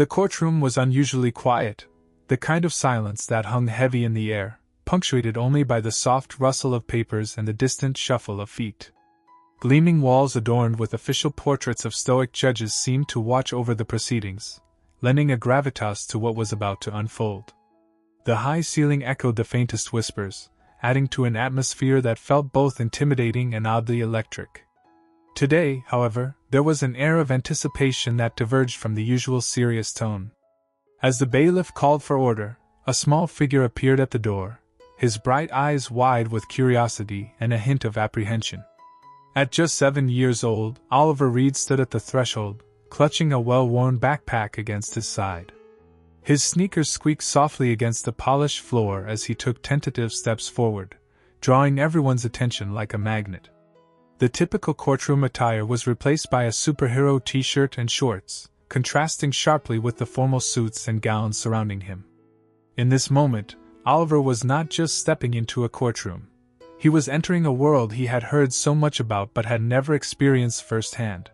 The courtroom was unusually quiet, the kind of silence that hung heavy in the air, punctuated only by the soft rustle of papers and the distant shuffle of feet. Gleaming walls adorned with official portraits of stoic judges seemed to watch over the proceedings, lending a gravitas to what was about to unfold. The high ceiling echoed the faintest whispers, adding to an atmosphere that felt both intimidating and oddly electric. Today, however, there was an air of anticipation that diverged from the usual serious tone. As the bailiff called for order, a small figure appeared at the door, his bright eyes wide with curiosity and a hint of apprehension. At just 7 years old, Oliver Reed stood at the threshold, clutching a well-worn backpack against his side. His sneakers squeaked softly against the polished floor as he took tentative steps forward, drawing everyone's attention like a magnet. The typical courtroom attire was replaced by a superhero t-shirt and shorts, contrasting sharply with the formal suits and gowns surrounding him. In this moment, Oliver was not just stepping into a courtroom. He was entering a world he had heard so much about but had never experienced firsthand.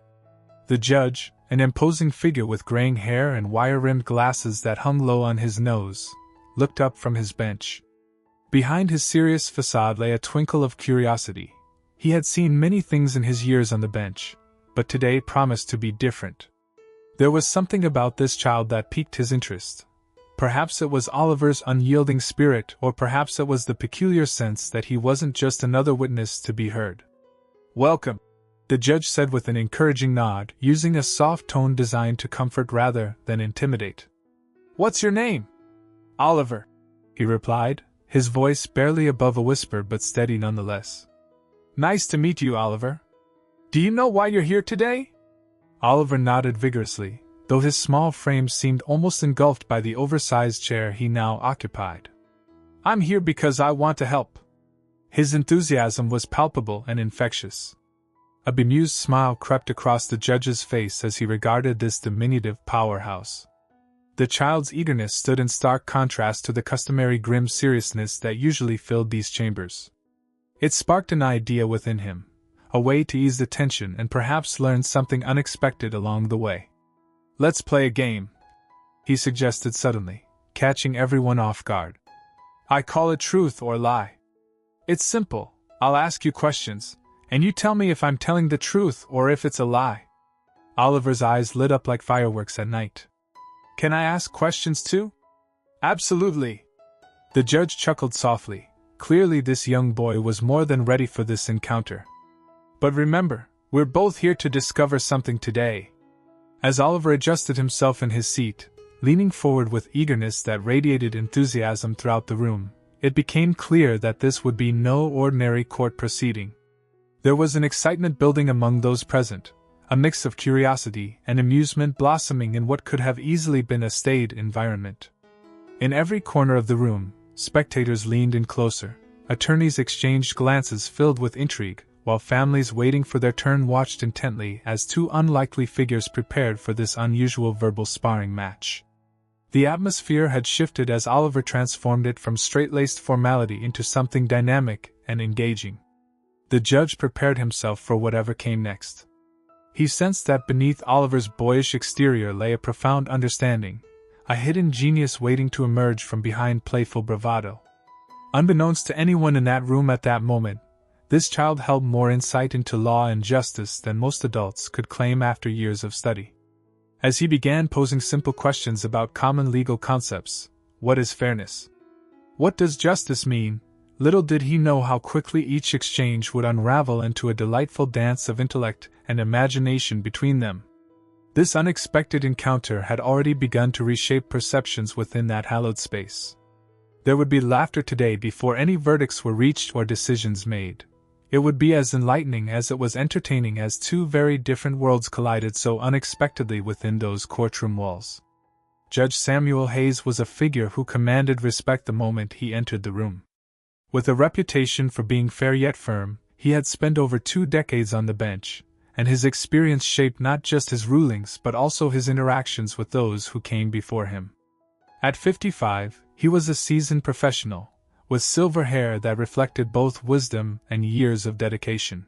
The judge, an imposing figure with graying hair and wire-rimmed glasses that hung low on his nose, looked up from his bench. Behind his serious facade lay a twinkle of curiosity. He had seen many things in his years on the bench, but today promised to be different. There was something about this child that piqued his interest. Perhaps it was Oliver's unyielding spirit, or perhaps it was the peculiar sense that he wasn't just another witness to be heard. "Welcome," the judge said with an encouraging nod, using a soft tone designed to comfort rather than intimidate. "What's your name?" "Oliver," he replied, his voice barely above a whisper but steady nonetheless. "Nice to meet you, Oliver. Do you know why you're here today?" Oliver nodded vigorously, though his small frame seemed almost engulfed by the oversized chair he now occupied. "I'm here because I want to help." His enthusiasm was palpable and infectious. A bemused smile crept across the judge's face as he regarded this diminutive powerhouse. The child's eagerness stood in stark contrast to the customary grim seriousness that usually filled these chambers. It sparked an idea within him, a way to ease the tension and perhaps learn something unexpected along the way. "Let's play a game," he suggested suddenly, catching everyone off guard. "I call it truth or lie. It's simple. I'll ask you questions, and you tell me if I'm telling the truth or if it's a lie." Oliver's eyes lit up like fireworks at night. "Can I ask questions too?" "Absolutely." The judge chuckled softly. Clearly this young boy was more than ready for this encounter. "But remember, we're both here to discover something today." As Oliver adjusted himself in his seat, leaning forward with eagerness that radiated enthusiasm throughout the room, it became clear that this would be no ordinary court proceeding. There was an excitement building among those present, a mix of curiosity and amusement blossoming in what could have easily been a staid environment. In every corner of the room, spectators leaned in closer, attorneys exchanged glances filled with intrigue, while families waiting for their turn watched intently as two unlikely figures prepared for this unusual verbal sparring match. The atmosphere had shifted as Oliver transformed it from straight-laced formality into something dynamic and engaging. The judge prepared himself for whatever came next. He sensed that beneath Oliver's boyish exterior lay a profound understanding, a hidden genius waiting to emerge from behind playful bravado. Unbeknownst to anyone in that room at that moment, this child held more insight into law and justice than most adults could claim after years of study. As he began posing simple questions about common legal concepts, what is fairness? What does justice mean? Little did he know how quickly each exchange would unravel into a delightful dance of intellect and imagination between them. This unexpected encounter had already begun to reshape perceptions within that hallowed space. There would be laughter today before any verdicts were reached or decisions made. It would be as enlightening as it was entertaining as two very different worlds collided so unexpectedly within those courtroom walls. Judge Samuel Hayes was a figure who commanded respect the moment he entered the room. With a reputation for being fair yet firm, he had spent over 2 decades on the bench, and his experience shaped not just his rulings but also his interactions with those who came before him. At 55, he was a seasoned professional, with silver hair that reflected both wisdom and years of dedication.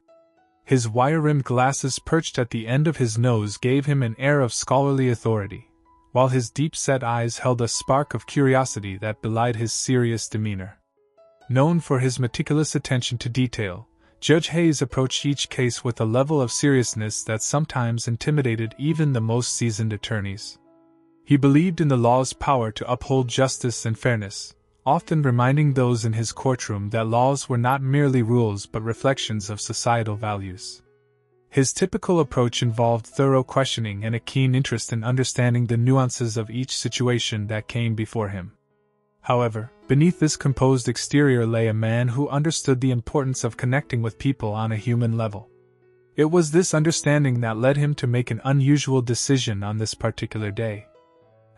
His wire-rimmed glasses perched at the end of his nose gave him an air of scholarly authority, while his deep-set eyes held a spark of curiosity that belied his serious demeanor. Known for his meticulous attention to detail, Judge Hayes approached each case with a level of seriousness that sometimes intimidated even the most seasoned attorneys. He believed in the law's power to uphold justice and fairness, often reminding those in his courtroom that laws were not merely rules but reflections of societal values. His typical approach involved thorough questioning and a keen interest in understanding the nuances of each situation that came before him. However, beneath this composed exterior lay a man who understood the importance of connecting with people on a human level. It was this understanding that led him to make an unusual decision on this particular day.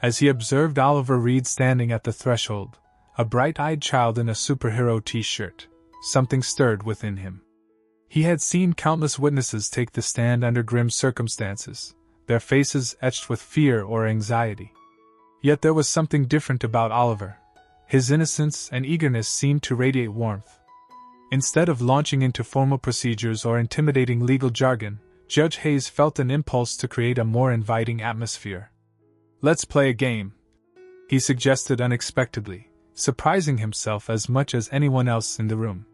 As he observed Oliver Reed standing at the threshold, a bright-eyed child in a superhero t-shirt, something stirred within him. He had seen countless witnesses take the stand under grim circumstances, their faces etched with fear or anxiety. Yet there was something different about Oliver. His innocence and eagerness seemed to radiate warmth. Instead of launching into formal procedures or intimidating legal jargon, Judge Hayes felt an impulse to create a more inviting atmosphere. "Let's play a game," he suggested unexpectedly, surprising himself as much as anyone else in the room.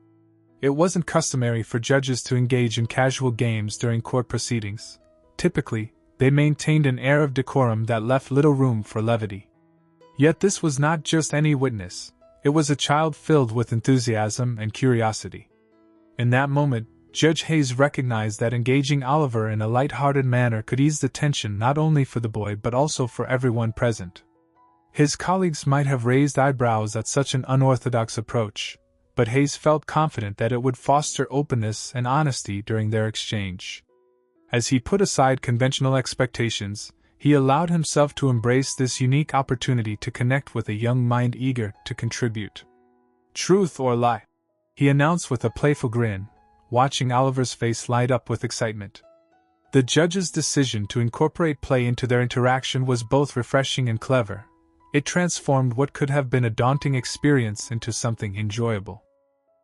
It wasn't customary for judges to engage in casual games during court proceedings. Typically, they maintained an air of decorum that left little room for levity. Yet this was not just any witness, it was a child filled with enthusiasm and curiosity. In that moment, Judge Hayes recognized that engaging Oliver in a light-hearted manner could ease the tension not only for the boy but also for everyone present. His colleagues might have raised eyebrows at such an unorthodox approach, but Hayes felt confident that it would foster openness and honesty during their exchange. As he put aside conventional expectations, he allowed himself to embrace this unique opportunity to connect with a young mind eager to contribute. "Truth or lie?" he announced with a playful grin, watching Oliver's face light up with excitement. The judge's decision to incorporate play into their interaction was both refreshing and clever. It transformed what could have been a daunting experience into something enjoyable.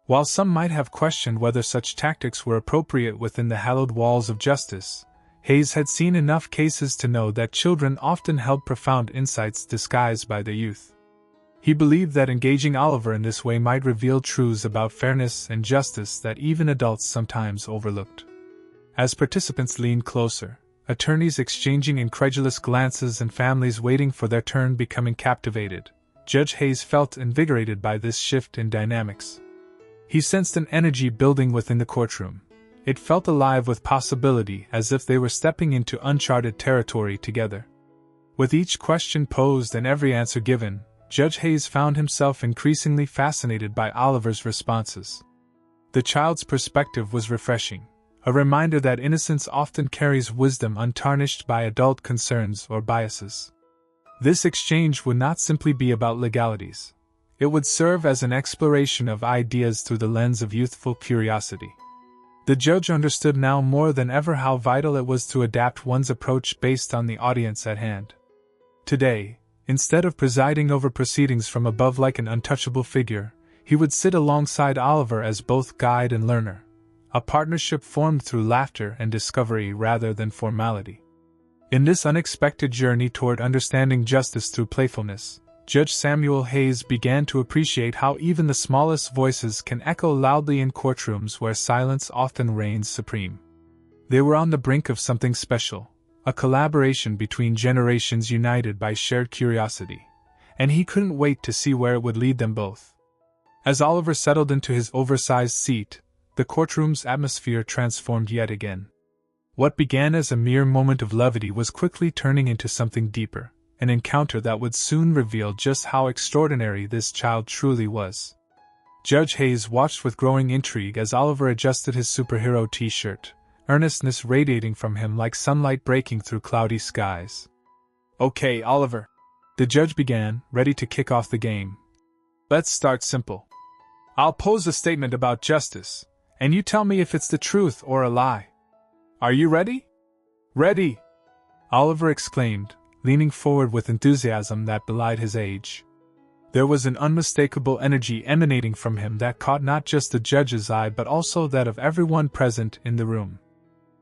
While some might have questioned whether such tactics were appropriate within the hallowed walls of justice, Hayes had seen enough cases to know that children often held profound insights disguised by their youth. He believed that engaging Oliver in this way might reveal truths about fairness and justice that even adults sometimes overlooked. As participants leaned closer, attorneys exchanging incredulous glances and families waiting for their turn becoming captivated, Judge Hayes felt invigorated by this shift in dynamics. He sensed an energy building within the courtroom. It felt alive with possibility, as if they were stepping into uncharted territory together. With each question posed and every answer given, Judge Hayes found himself increasingly fascinated by Oliver's responses. The child's perspective was refreshing, a reminder that innocence often carries wisdom untarnished by adult concerns or biases. This exchange would not simply be about legalities. It would serve as an exploration of ideas through the lens of youthful curiosity. The judge understood now more than ever how vital it was to adapt one's approach based on the audience at hand. Today, instead of presiding over proceedings from above like an untouchable figure, he would sit alongside Oliver as both guide and learner, a partnership formed through laughter and discovery rather than formality. In this unexpected journey toward understanding justice through playfulness, Judge Samuel Hayes began to appreciate how even the smallest voices can echo loudly in courtrooms where silence often reigns supreme. They were on the brink of something special, a collaboration between generations united by shared curiosity, and he couldn't wait to see where it would lead them both. As Oliver settled into his oversized seat, the courtroom's atmosphere transformed yet again. What began as a mere moment of levity was quickly turning into something deeper, an encounter that would soon reveal just how extraordinary this child truly was. Judge Hayes watched with growing intrigue as Oliver adjusted his superhero t-shirt, earnestness radiating from him like sunlight breaking through cloudy skies. "Okay, Oliver," the judge began, ready to kick off the game. "Let's start simple. I'll pose a statement about justice, and you tell me if it's the truth or a lie. Are you ready?" "Ready!" Oliver exclaimed, leaning forward with enthusiasm that belied his age. There was an unmistakable energy emanating from him that caught not just the judge's eye but also that of everyone present in the room.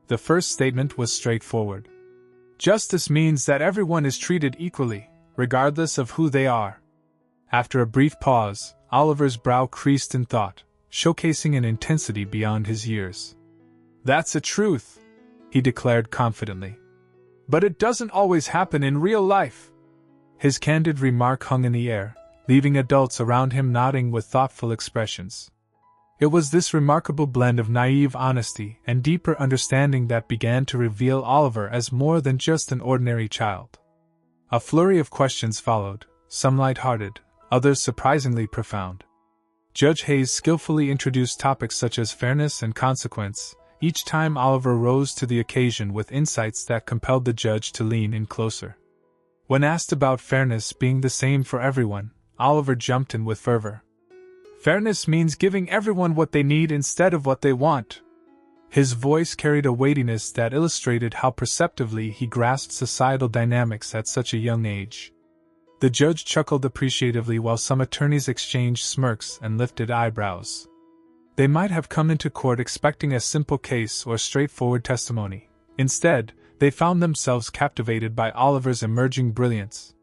The first statement was straightforward. Justice means that everyone is treated equally, regardless of who they are. After a brief pause, Oliver's brow creased in thought, showcasing an intensity beyond his years. That's a truth, he declared confidently. But it doesn't always happen in real life. His candid remark hung in the air, leaving adults around him nodding with thoughtful expressions. It was this remarkable blend of naive honesty and deeper understanding that began to reveal Oliver as more than just an ordinary child. A flurry of questions followed, some light-hearted, others surprisingly profound. Judge Hayes skillfully introduced topics such as fairness and consequence, each time Oliver rose to the occasion with insights that compelled the judge to lean in closer. When asked about fairness being the same for everyone, Oliver jumped in with fervor. Fairness means giving everyone what they need instead of what they want. His voice carried a weightiness that illustrated how perceptively he grasped societal dynamics at such a young age. The judge chuckled appreciatively while some attorneys exchanged smirks and lifted eyebrows. They might have come into court expecting a simple case or straightforward testimony. Instead, they found themselves captivated by Oliver's emerging brilliance.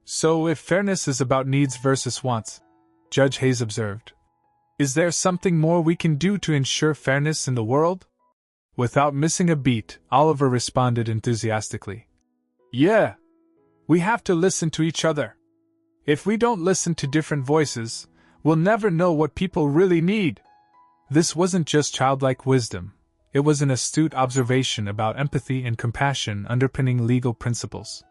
So if fairness is about needs versus wants, Judge Hayes observed, is there something more we can do to ensure fairness in the world? Without missing a beat, Oliver responded enthusiastically. Yeah. We have to listen to each other. If we don't listen to different voices, we'll never know what people really need. This wasn't just childlike wisdom, it was an astute observation about empathy and compassion underpinning legal principles.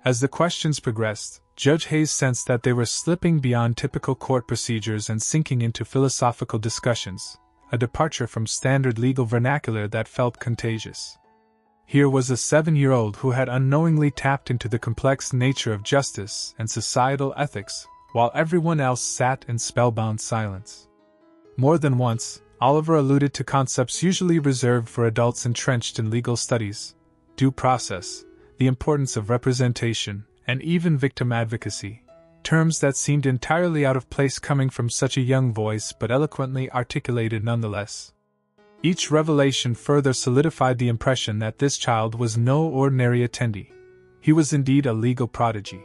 As the questions progressed, Judge Hayes sensed that they were slipping beyond typical court procedures and sinking into philosophical discussions, a departure from standard legal vernacular that felt contagious. Here was a 7-year-old who had unknowingly tapped into the complex nature of justice and societal ethics, while everyone else sat in spellbound silence. More than once, Oliver alluded to concepts usually reserved for adults entrenched in legal studies: due process, the importance of representation, and even victim advocacy, terms that seemed entirely out of place coming from such a young voice but eloquently articulated nonetheless. Each revelation further solidified the impression that this child was no ordinary attendee. He was indeed a legal prodigy.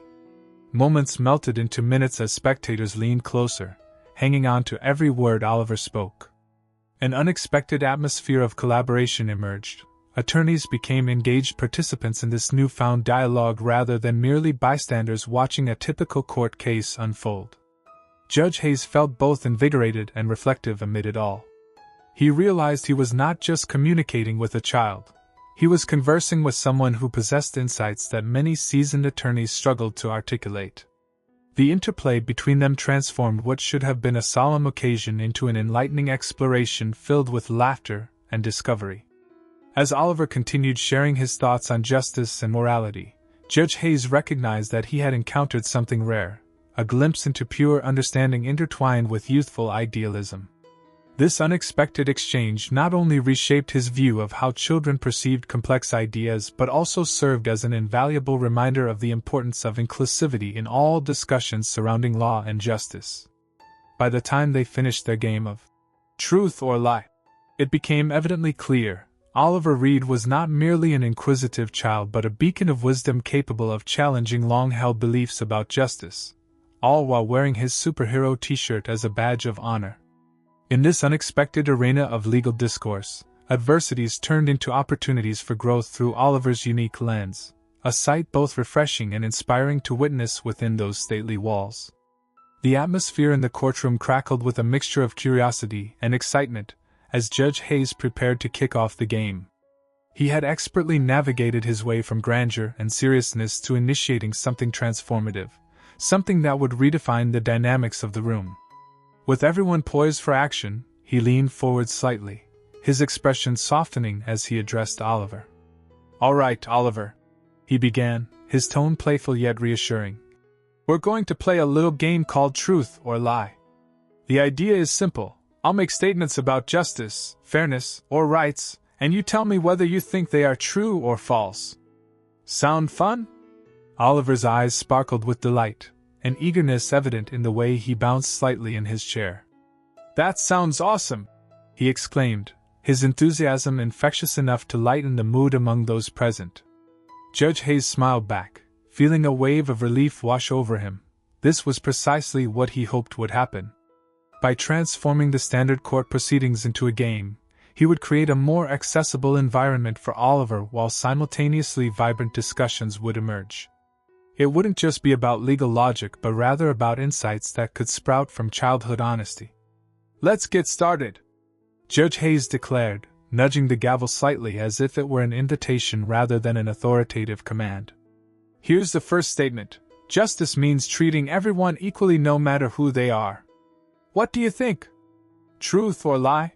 Moments melted into minutes as spectators leaned closer, hanging on to every word Oliver spoke. An unexpected atmosphere of collaboration emerged. Attorneys became engaged participants in this newfound dialogue rather than merely bystanders watching a typical court case unfold. Judge Hayes felt both invigorated and reflective amid it all. He realized he was not just communicating with a child. He was conversing with someone who possessed insights that many seasoned attorneys struggled to articulate. The interplay between them transformed what should have been a solemn occasion into an enlightening exploration filled with laughter and discovery. As Oliver continued sharing his thoughts on justice and morality, Judge Hayes recognized that he had encountered something rare, a glimpse into pure understanding intertwined with youthful idealism. This unexpected exchange not only reshaped his view of how children perceived complex ideas but also served as an invaluable reminder of the importance of inclusivity in all discussions surrounding law and justice. By the time they finished their game of truth or lie, it became evidently clear Oliver Reed was not merely an inquisitive child but a beacon of wisdom capable of challenging long-held beliefs about justice, all while wearing his superhero t-shirt as a badge of honor. In this unexpected arena of legal discourse, adversities turned into opportunities for growth through Oliver's unique lens, a sight both refreshing and inspiring to witness within those stately walls. The atmosphere in the courtroom crackled with a mixture of curiosity and excitement as Judge Hayes prepared to kick off the game. He had expertly navigated his way from grandeur and seriousness to initiating something transformative, something that would redefine the dynamics of the room. With everyone poised for action, he leaned forward slightly, his expression softening as he addressed Oliver. "All right, Oliver," he began, his tone playful yet reassuring. "We're going to play a little game called Truth or Lie. The idea is simple. I'll make statements about justice, fairness, or rights, and you tell me whether you think they are true or false. Sound fun?" Oliver's eyes sparkled with delight, an eagerness evident in the way he bounced slightly in his chair. "That sounds awesome!" he exclaimed, his enthusiasm infectious enough to lighten the mood among those present. Judge Hayes smiled back, feeling a wave of relief wash over him. This was precisely what he hoped would happen. By transforming the standard court proceedings into a game, he would create a more accessible environment for Oliver while simultaneously vibrant discussions would emerge. It wouldn't just be about legal logic but rather about insights that could sprout from childhood honesty. "Let's get started," Judge Hayes declared, nudging the gavel slightly as if it were an invitation rather than an authoritative command. "Here's the first statement. Justice means treating everyone equally no matter who they are. What do you think? Truth or lie?"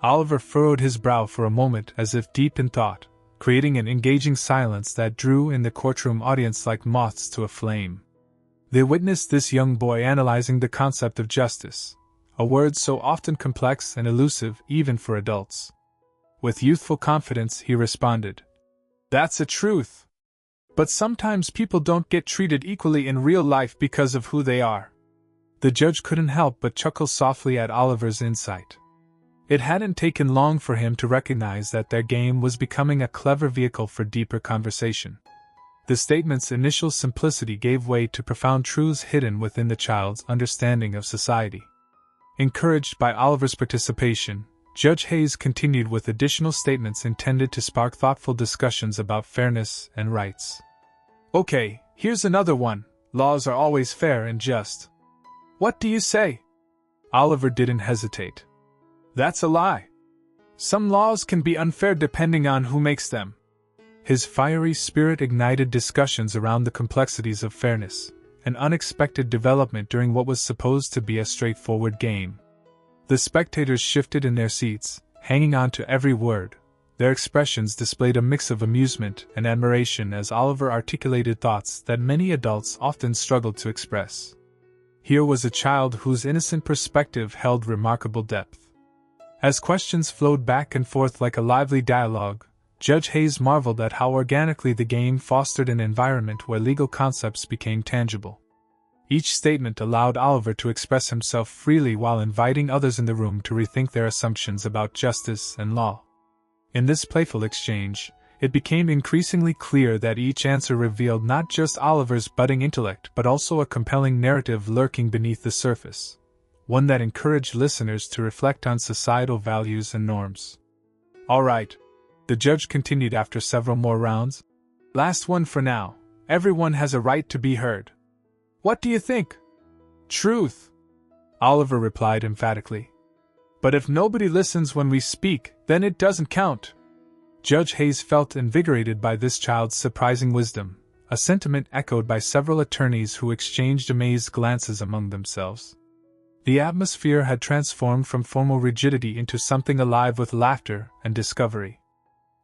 Oliver furrowed his brow for a moment as if deep in thought, creating an engaging silence that drew in the courtroom audience like moths to a flame. They witnessed this young boy analyzing the concept of justice, a word so often complex and elusive even for adults. With youthful confidence, he responded, "That's a truth. But sometimes people don't get treated equally in real life because of who they are." The judge couldn't help but chuckle softly at Oliver's insight. It hadn't taken long for him to recognize that their game was becoming a clever vehicle for deeper conversation. The statement's initial simplicity gave way to profound truths hidden within the child's understanding of society. Encouraged by Oliver's participation, Judge Hayes continued with additional statements intended to spark thoughtful discussions about fairness and rights. "Okay, here's another one. Laws are always fair and just. What do you say?" Oliver didn't hesitate. "That's a lie. Some laws can be unfair depending on who makes them." His fiery spirit ignited discussions around the complexities of fairness, an unexpected development during what was supposed to be a straightforward game. The spectators shifted in their seats, hanging on to every word. Their expressions displayed a mix of amusement and admiration as Oliver articulated thoughts that many adults often struggled to express. Here was a child whose innocent perspective held remarkable depth. As questions flowed back and forth like a lively dialogue, Judge Hayes marveled at how organically the game fostered an environment where legal concepts became tangible. Each statement allowed Oliver to express himself freely while inviting others in the room to rethink their assumptions about justice and law. In this playful exchange, it became increasingly clear that each answer revealed not just Oliver's budding intellect but also a compelling narrative lurking beneath the surface, one that encouraged listeners to reflect on societal values and norms. "All right," the judge continued after several more rounds. "Last one for now. Everyone has a right to be heard. What do you think?" "Truth," Oliver replied emphatically. "But if nobody listens when we speak, then it doesn't count." Judge Hayes felt invigorated by this child's surprising wisdom, a sentiment echoed by several attorneys who exchanged amazed glances among themselves. The atmosphere had transformed from formal rigidity into something alive with laughter and discovery.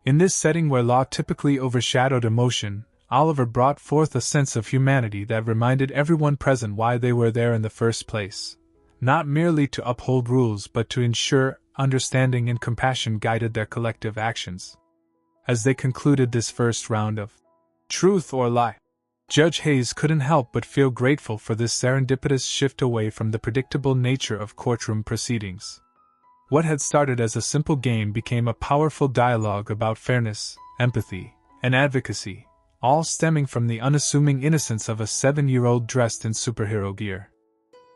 In this setting where law typically overshadowed emotion, Oliver brought forth a sense of humanity that reminded everyone present why they were there in the first place. Not merely to uphold rules but to ensure understanding and compassion guided their collective actions. As they concluded this first round of Truth or Lie, Judge Hayes couldn't help but feel grateful for this serendipitous shift away from the predictable nature of courtroom proceedings. What had started as a simple game became a powerful dialogue about fairness, empathy, and advocacy, all stemming from the unassuming innocence of a 7-year-old dressed in superhero gear.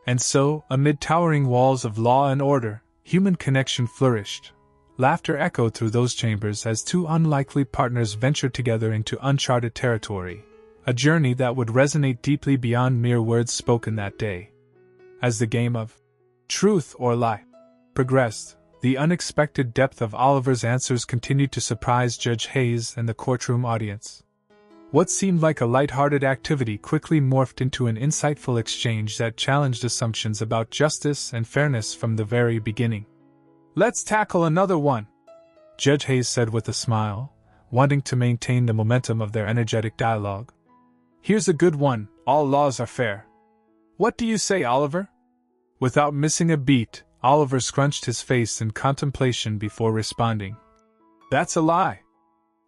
And so, amid towering walls of law and order, human connection flourished. Laughter echoed through those chambers as two unlikely partners ventured together into uncharted territory, a journey that would resonate deeply beyond mere words spoken that day. As the game of Truth or Lie progressed, the unexpected depth of Oliver's answers continued to surprise Judge Hayes and the courtroom audience. What seemed like a light-hearted activity quickly morphed into an insightful exchange that challenged assumptions about justice and fairness from the very beginning. "Let's tackle another one," Judge Hayes said with a smile, wanting to maintain the momentum of their energetic dialogue. "Here's a good one. All laws are fair. What do you say, Oliver?" Without missing a beat, Oliver scrunched his face in contemplation before responding. "That's a lie.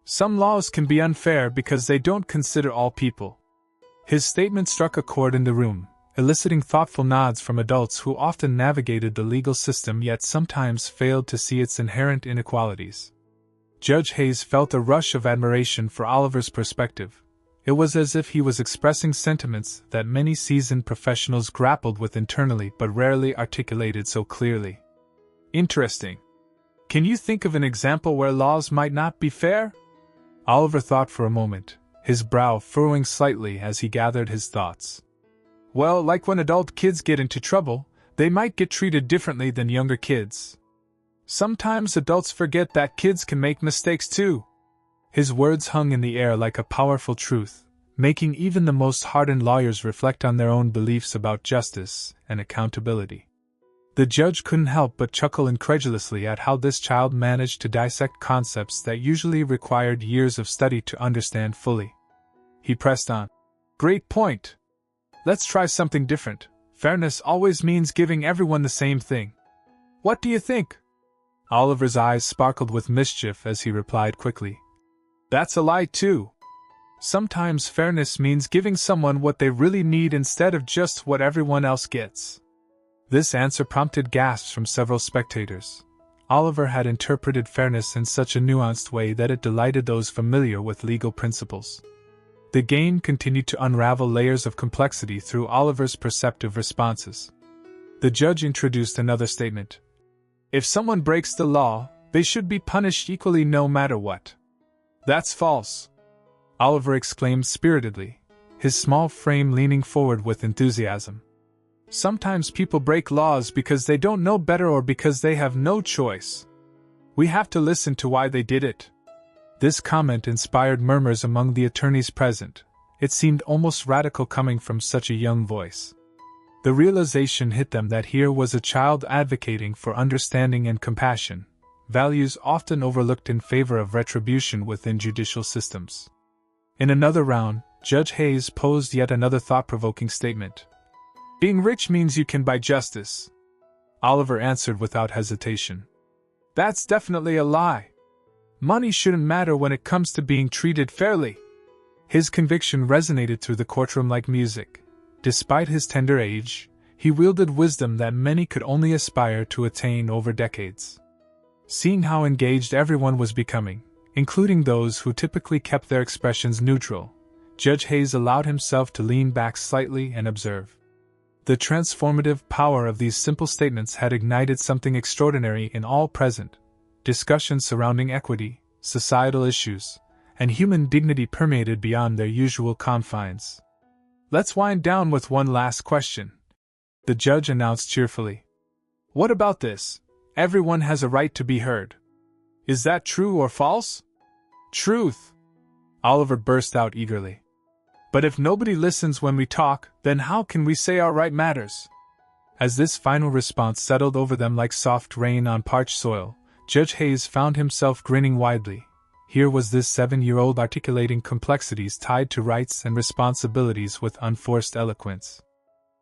Some laws can be unfair because they don't consider all people." His statement struck a chord in the room, eliciting thoughtful nods from adults who often navigated the legal system yet sometimes failed to see its inherent inequalities. Judge Hayes felt a rush of admiration for Oliver's perspective. It was as if he was expressing sentiments that many seasoned professionals grappled with internally but rarely articulated so clearly. Interesting. Can you think of an example where laws might not be fair? Oliver thought for a moment, his brow furrowing slightly as he gathered his thoughts. Well, like when adult kids get into trouble, they might get treated differently than younger kids. Sometimes adults forget that kids can make mistakes too. His words hung in the air like a powerful truth, making even the most hardened lawyers reflect on their own beliefs about justice and accountability. The judge couldn't help but chuckle incredulously at how this child managed to dissect concepts that usually required years of study to understand fully. He pressed on. Great point. Let's try something different. Fairness always means giving everyone the same thing. What do you think? Oliver's eyes sparkled with mischief as he replied quickly. That's a lie too. Sometimes fairness means giving someone what they really need instead of just what everyone else gets. This answer prompted gasps from several spectators. Oliver had interpreted fairness in such a nuanced way that it delighted those familiar with legal principles. The game continued to unravel layers of complexity through Oliver's perceptive responses. The judge introduced another statement. If someone breaks the law, they should be punished equally no matter what. That's false, Oliver exclaimed spiritedly, his small frame leaning forward with enthusiasm. Sometimes people break laws because they don't know better or because they have no choice. We have to listen to why they did it. This comment inspired murmurs among the attorneys present. It seemed almost radical coming from such a young voice. The realization hit them that here was a child advocating for understanding and compassion, values often overlooked in favor of retribution within judicial systems. In another round, Judge Hayes posed yet another thought-provoking statement. Being rich means you can buy justice. Oliver answered without hesitation. That's definitely a lie. Money shouldn't matter when it comes to being treated fairly. His conviction resonated through the courtroom like music. Despite his tender age, he wielded wisdom that many could only aspire to attain over decades. Seeing how engaged everyone was becoming, including those who typically kept their expressions neutral, Judge Hayes allowed himself to lean back slightly and observe. The transformative power of these simple statements had ignited something extraordinary in all present. Discussions surrounding equity, societal issues, and human dignity permeated beyond their usual confines. Let's wind down with one last question, the judge announced cheerfully. What about this? Everyone has a right to be heard. Is that true or false? Truth, Oliver burst out eagerly. But if nobody listens when we talk, then how can we say our right matters? As this final response settled over them like soft rain on parched soil, Judge Hayes found himself grinning widely. Here was this 7-year-old articulating complexities tied to rights and responsibilities with unforced eloquence.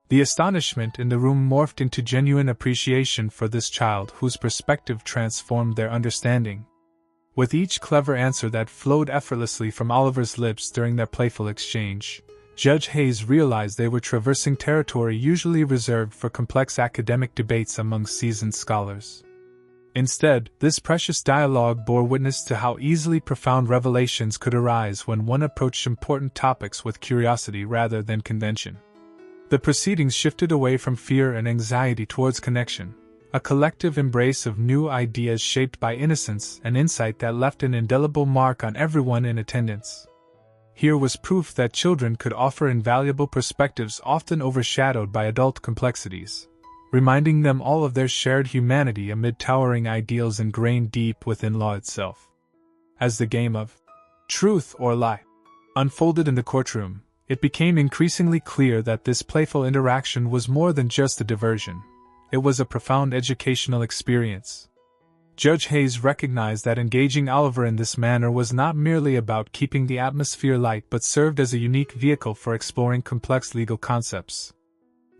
The astonishment in the room morphed into genuine appreciation for this child whose perspective transformed their understanding. With each clever answer that flowed effortlessly from Oliver's lips during their playful exchange, Judge Hayes realized they were traversing territory usually reserved for complex academic debates among seasoned scholars. Instead, this precious dialogue bore witness to how easily profound revelations could arise when one approached important topics with curiosity rather than convention. The proceedings shifted away from fear and anxiety towards connection, a collective embrace of new ideas shaped by innocence and insight that left an indelible mark on everyone in attendance. Here was proof that children could offer invaluable perspectives often overshadowed by adult complexities, reminding them all of their shared humanity amid towering ideals ingrained deep within law itself. As the game of truth or lie unfolded in the courtroom, it became increasingly clear that this playful interaction was more than just a diversion. It was a profound educational experience. Judge Hayes recognized that engaging Oliver in this manner was not merely about keeping the atmosphere light but served as a unique vehicle for exploring complex legal concepts.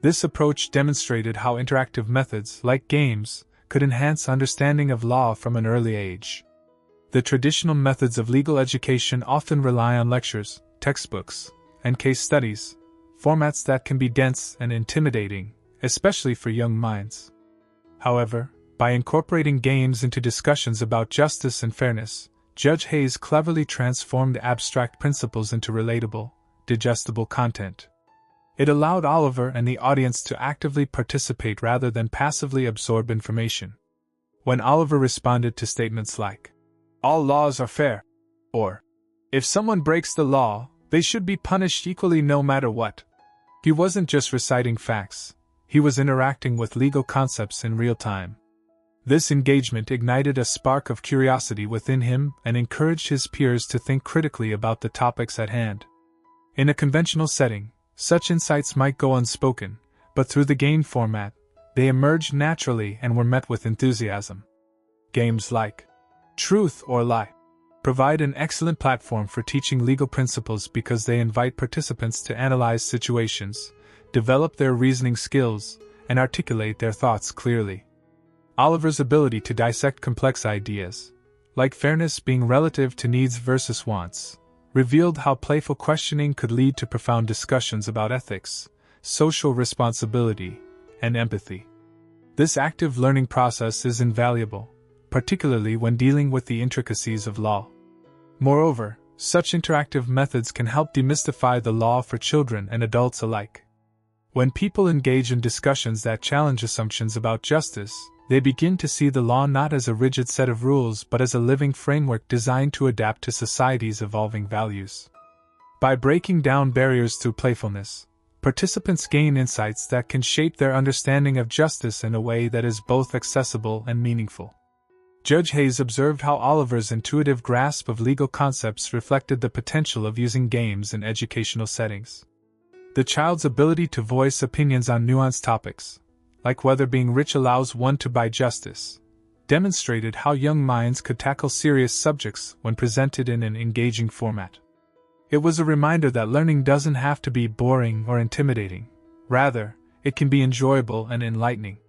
This approach demonstrated how interactive methods, like games, could enhance understanding of law from an early age. The traditional methods of legal education often rely on lectures, textbooks, and case studies, formats that can be dense and intimidating, especially for young minds. However, by incorporating games into discussions about justice and fairness, Judge Hayes cleverly transformed abstract principles into relatable, digestible content. It allowed Oliver and the audience to actively participate rather than passively absorb information. When Oliver responded to statements like, "All laws are fair," or, "If someone breaks the law, they should be punished equally no matter what," he wasn't just reciting facts, he was interacting with legal concepts in real time. This engagement ignited a spark of curiosity within him and encouraged his peers to think critically about the topics at hand. In a conventional setting, such insights might go unspoken, but through the game format, they emerged naturally and were met with enthusiasm. Games like Truth or Lie provide an excellent platform for teaching legal principles because they invite participants to analyze situations, develop their reasoning skills, and articulate their thoughts clearly. Oliver's ability to dissect complex ideas, like fairness being relative to needs versus wants, revealed how playful questioning could lead to profound discussions about ethics, social responsibility, and empathy. This active learning process is invaluable, particularly when dealing with the intricacies of law. Moreover, such interactive methods can help demystify the law for children and adults alike. When people engage in discussions that challenge assumptions about justice, they begin to see the law not as a rigid set of rules but as a living framework designed to adapt to society's evolving values. By breaking down barriers through playfulness, participants gain insights that can shape their understanding of justice in a way that is both accessible and meaningful. Judge Hayes observed how Oliver's intuitive grasp of legal concepts reflected the potential of using games in educational settings. The child's ability to voice opinions on nuanced topics, like whether being rich allows one to buy justice, demonstrated how young minds could tackle serious subjects when presented in an engaging format. It was a reminder that learning doesn't have to be boring or intimidating. Rather, it can be enjoyable and enlightening.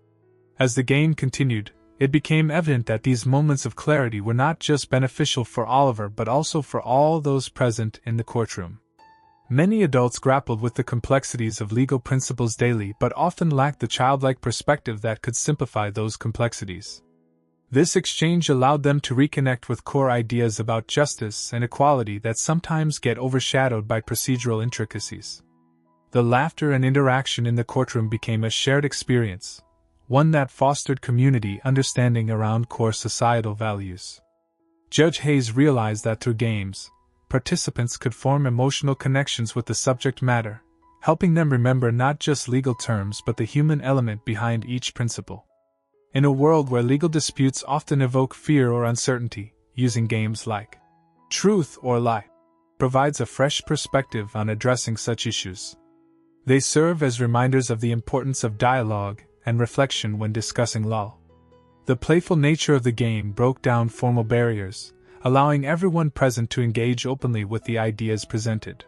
As the game continued, it became evident that these moments of clarity were not just beneficial for Oliver but also for all those present in the courtroom. Many adults grappled with the complexities of legal principles daily but often lacked the childlike perspective that could simplify those complexities. This exchange allowed them to reconnect with core ideas about justice and equality that sometimes get overshadowed by procedural intricacies. The laughter and interaction in the courtroom became a shared experience, one that fostered community understanding around core societal values. Judge Hayes realized that through games, participants could form emotional connections with the subject matter, helping them remember not just legal terms but the human element behind each principle. In a world where legal disputes often evoke fear or uncertainty, using games like Truth or Lie provides a fresh perspective on addressing such issues. They serve as reminders of the importance of dialogue and reflection when discussing law. The playful nature of the game broke down formal barriers, allowing everyone present to engage openly with the ideas presented.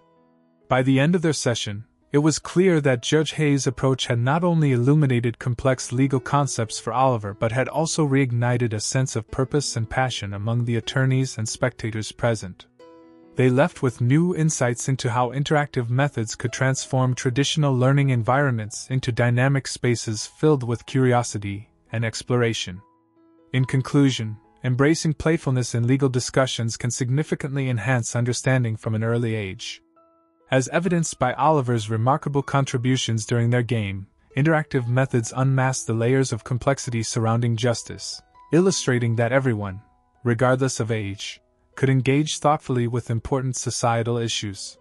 By the end of their session, it was clear that Judge Hayes' approach had not only illuminated complex legal concepts for Oliver but had also reignited a sense of purpose and passion among the attorneys and spectators present. They left with new insights into how interactive methods could transform traditional learning environments into dynamic spaces filled with curiosity and exploration. In conclusion, embracing playfulness in legal discussions can significantly enhance understanding from an early age. As evidenced by Oliver's remarkable contributions during their game, interactive methods unmask the layers of complexity surrounding justice, illustrating that everyone, regardless of age, could engage thoughtfully with important societal issues.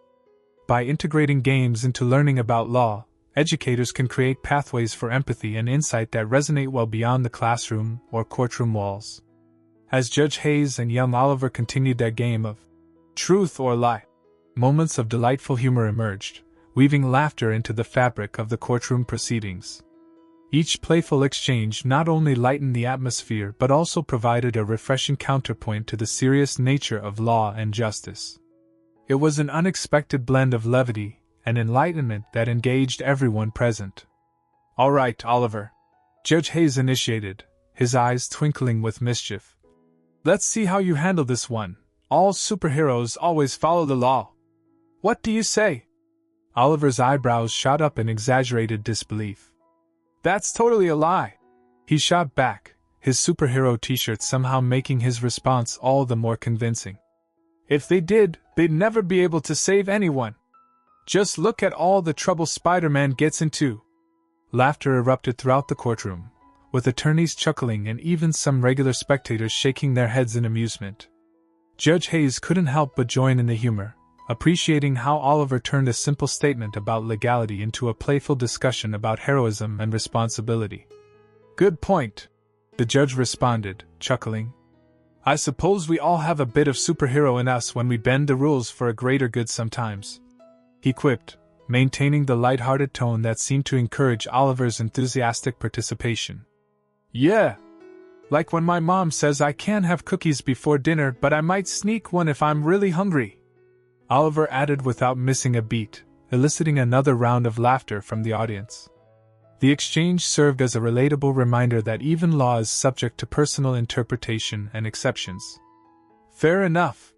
By integrating games into learning about law, educators can create pathways for empathy and insight that resonate well beyond the classroom or courtroom walls. As Judge Hayes and young Oliver continued their game of Truth or Lie, moments of delightful humor emerged, weaving laughter into the fabric of the courtroom proceedings. Each playful exchange not only lightened the atmosphere but also provided a refreshing counterpoint to the serious nature of law and justice. It was an unexpected blend of levity and enlightenment that engaged everyone present. "All right, Oliver," Judge Hayes initiated, his eyes twinkling with mischief. "Let's see how you handle this one. All superheroes always follow the law. What do you say?" Oliver's eyebrows shot up in exaggerated disbelief. "That's totally a lie," he shot back, his superhero t-shirt somehow making his response all the more convincing. If they did, they'd never be able to save anyone. Just look at all the trouble Spider-Man gets into. Laughter erupted throughout the courtroom, with attorneys chuckling and even some regular spectators shaking their heads in amusement. Judge Hayes couldn't help but join in the humor, appreciating how Oliver turned a simple statement about legality into a playful discussion about heroism and responsibility. Good point, the judge responded, chuckling. I suppose we all have a bit of superhero in us when we bend the rules for a greater good sometimes, he quipped, maintaining the light-hearted tone that seemed to encourage Oliver's enthusiastic participation. Yeah. Like when my mom says I can't have cookies before dinner, but I might sneak one if I'm really hungry, Oliver added without missing a beat, eliciting another round of laughter from the audience. The exchange served as a relatable reminder that even law is subject to personal interpretation and exceptions. Fair enough,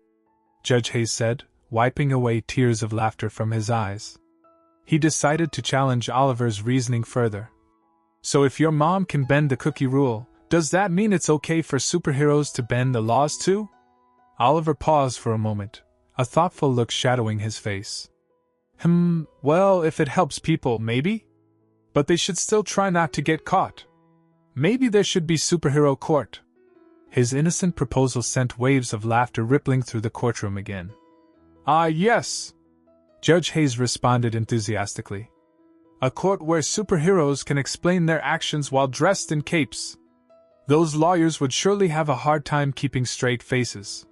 Judge Hayes said, wiping away tears of laughter from his eyes. He decided to challenge Oliver's reasoning further. So if your mom can bend the cookie rule, does that mean it's okay for superheroes to bend the laws too? Oliver paused for a moment, a thoughtful look shadowing his face. Well, if it helps people, maybe? But they should still try not to get caught. Maybe there should be superhero court. His innocent proposal sent waves of laughter rippling through the courtroom again. Ah, yes, Judge Hayes responded enthusiastically. A court where superheroes can explain their actions while dressed in capes. Those lawyers would surely have a hard time keeping straight faces.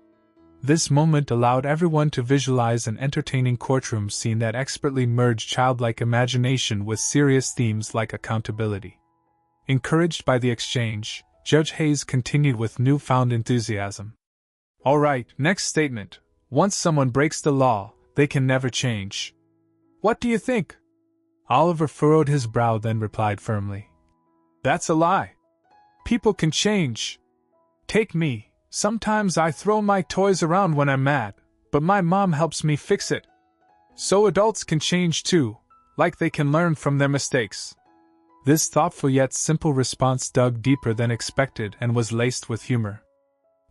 This moment allowed everyone to visualize an entertaining courtroom scene that expertly merged childlike imagination with serious themes like accountability. Encouraged by the exchange, Judge Hayes continued with newfound enthusiasm. All right, next statement. Once someone breaks the law, they can never change. What do you think? Oliver furrowed his brow then replied firmly. That's a lie. People can change. Take me. Sometimes I throw my toys around when I'm mad, but my mom helps me fix it. So adults can change too, like they can learn from their mistakes. This thoughtful yet simple response dug deeper than expected and was laced with humor.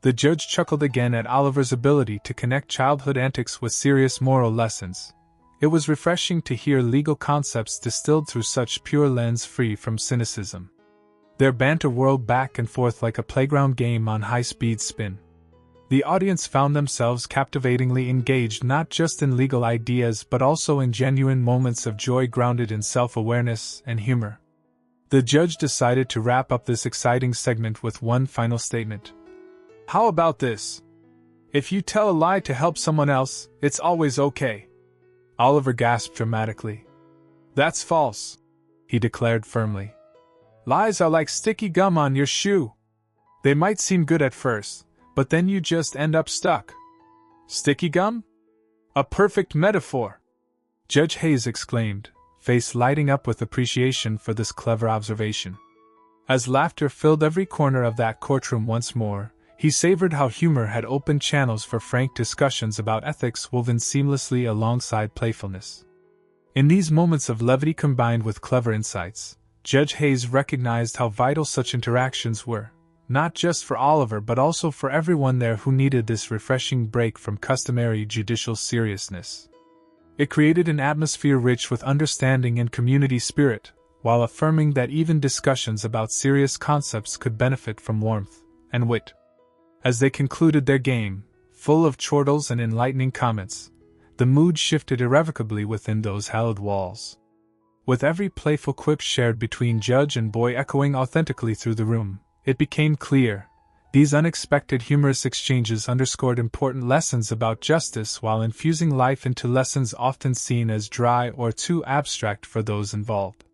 The judge chuckled again at Oliver's ability to connect childhood antics with serious moral lessons. It was refreshing to hear legal concepts distilled through such pure lens free from cynicism. Their banter whirled back and forth like a playground game on high-speed spin. The audience found themselves captivatingly engaged not just in legal ideas but also in genuine moments of joy grounded in self-awareness and humor. The judge decided to wrap up this exciting segment with one final statement. How about this? If you tell a lie to help someone else, it's always okay. Oliver gasped dramatically. That's false, he declared firmly. Lies are like sticky gum on your shoe. They might seem good at first, but then you just end up stuck. Sticky gum? A perfect metaphor, Judge Hayes exclaimed, face lighting up with appreciation for this clever observation. As laughter filled every corner of that courtroom once more, he savored how humor had opened channels for frank discussions about ethics woven seamlessly alongside playfulness. In these moments of levity combined with clever insights, Judge Hayes recognized how vital such interactions were, not just for Oliver but also for everyone there who needed this refreshing break from customary judicial seriousness. It created an atmosphere rich with understanding and community spirit, while affirming that even discussions about serious concepts could benefit from warmth and wit. As they concluded their game, full of chortles and enlightening comments, the mood shifted irrevocably within those hallowed walls. With every playful quip shared between judge and boy echoing authentically through the room, it became clear, these unexpected humorous exchanges underscored important lessons about justice while infusing life into lessons often seen as dry or too abstract for those involved.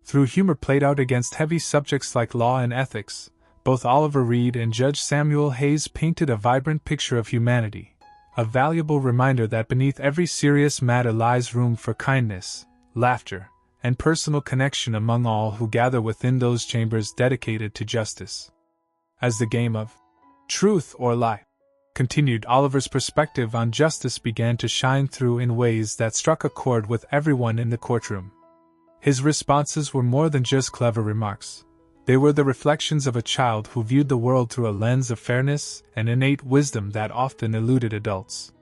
Through humor played out against heavy subjects like law and ethics, both Oliver Reed and Judge Samuel Hayes painted a vibrant picture of humanity, a valuable reminder that beneath every serious matter lies room for kindness, laughter, and personal connection among all who gather within those chambers dedicated to justice. As the game of truth or lie continued, Oliver's perspective on justice began to shine through in ways that struck a chord with everyone in the courtroom. His responses were more than just clever remarks. They were the reflections of a child who viewed the world through a lens of fairness and innate wisdom that often eluded adults.